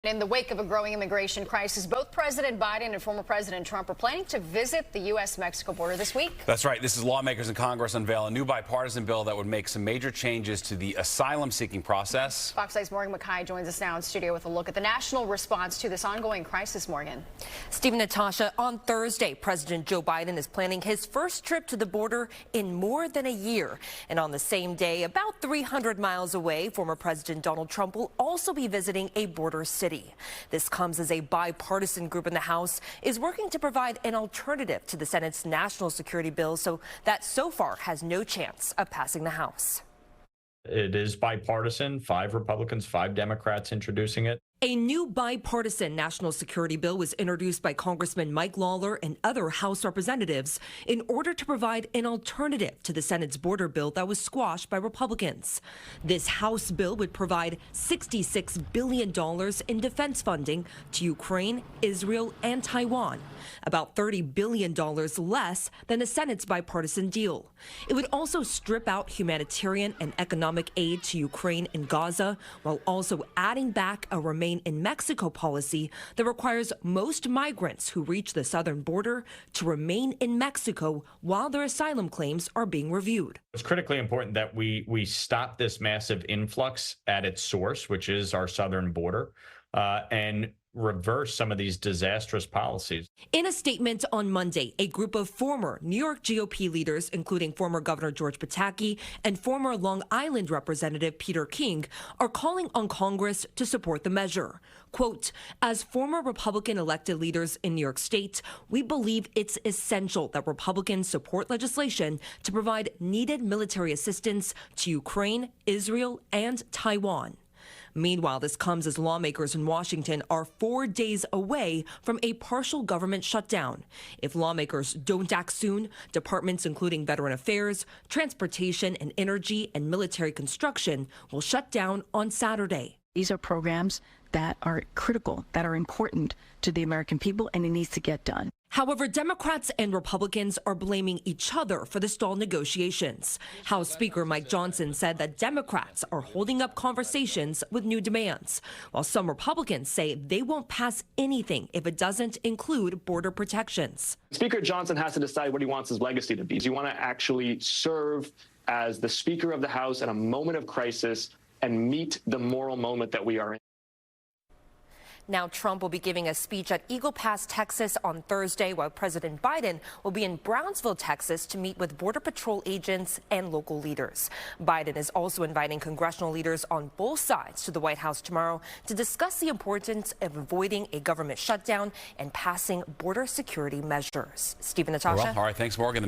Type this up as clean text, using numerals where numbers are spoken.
In the wake of a growing immigration crisis, both President Biden and former President Trump are planning to visit the U.S.-Mexico border this week. That's right. This is lawmakers in Congress unveil a new bipartisan bill that would make some major changes to the asylum-seeking process. Fox 8's Morgan McKay joins us now in studio with a look at the national response to this ongoing crisis. Morgan. Steve and Natasha, on Thursday, President Joe Biden is planning his first trip to the border in more than a year. And on the same day, about 300 miles away, former President Donald Trump will also be visiting a border city. This comes as a bipartisan group in the House is working to provide an alternative to the Senate's national security bill, so far has no chance of passing the House. It is bipartisan, 5 Republicans, 5 Democrats introducing it. A new bipartisan national security bill was introduced by Congressman Mike Lawler and other House representatives in order to provide an alternative to the Senate's border bill that was squashed by Republicans. This House bill would provide $66 billion in defense funding to Ukraine, Israel, and Taiwan, about $30 billion less than the Senate's bipartisan deal. It would also strip out humanitarian and economic aid to Ukraine and Gaza, while also adding back a Remain in Mexico policy that requires most migrants who reach the southern border to remain in Mexico while their asylum claims are being reviewed. It's critically important that we stop this massive influx at its source, which is our southern border, and reverse some of these disastrous policies. In a statement on Monday, a group of former New York GOP leaders, including former Governor George Pataki and former Long Island Representative Peter King, are calling on Congress to support the measure. Quote, as former Republican elected leaders in New York State, we believe it's essential that Republicans support legislation to provide needed military assistance to Ukraine, Israel, and Taiwan. Meanwhile, this comes as lawmakers in Washington are 4 days away from a partial government shutdown. If lawmakers don't act soon, departments including Veteran Affairs, Transportation and Energy and Military Construction will shut down on Saturday. These are programs that are critical, that are important to the American people, and it needs to get done. However, Democrats and Republicans are blaming each other for the stalled negotiations. House Speaker Mike Johnson said that Democrats are holding up conversations with new demands, while some Republicans say they won't pass anything if it doesn't include border protections. Speaker Johnson has to decide what he wants his legacy to be. Does he want to actually serve as the Speaker of the House at a moment of crisis and meet the moral moment that we are in? Now, Trump will be giving a speech at Eagle Pass, Texas on Thursday, while President Biden will be in Brownsville, Texas, to meet with Border Patrol agents and local leaders. Biden is also inviting congressional leaders on both sides to the White House tomorrow to discuss the importance of avoiding a government shutdown and passing border security measures. Steve and Natasha. All right, thanks, Morgan.